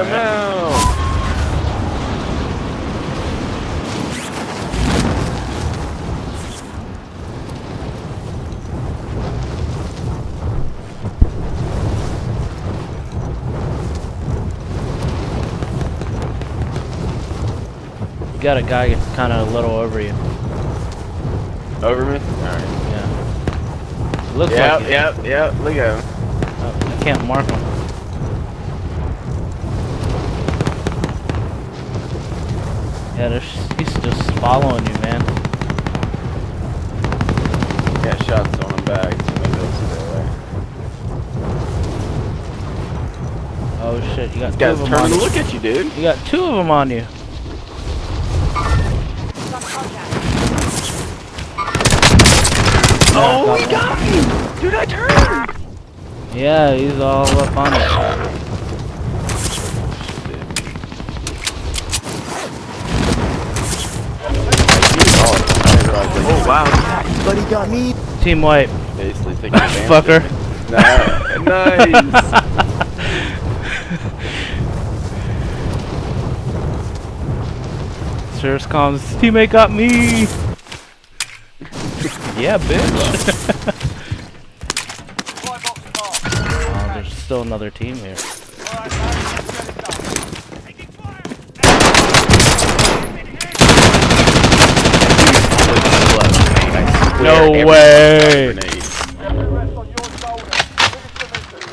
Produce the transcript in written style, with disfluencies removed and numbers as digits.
him now. You got a guy kind of a little over you. Over me? Alright. Yeah. Looks Yep, like yep. Look at him. Oh, I can't mark him. Yeah, he's just following you, man. Got shots on him back, so maybe he'll stay away. Oh shit, you got This two guy's of them on turning to you. look at you, dude. You got two of them on you. Oh, he got me! Dude, I turned! Yeah, he's all up on it. Oh, wow. Buddy got me. Team wipe. Basically taking advantage. Fucker. Nice. Serious comms. Teammate got me. Yeah, bitch. Oh, there's still another team here. No way.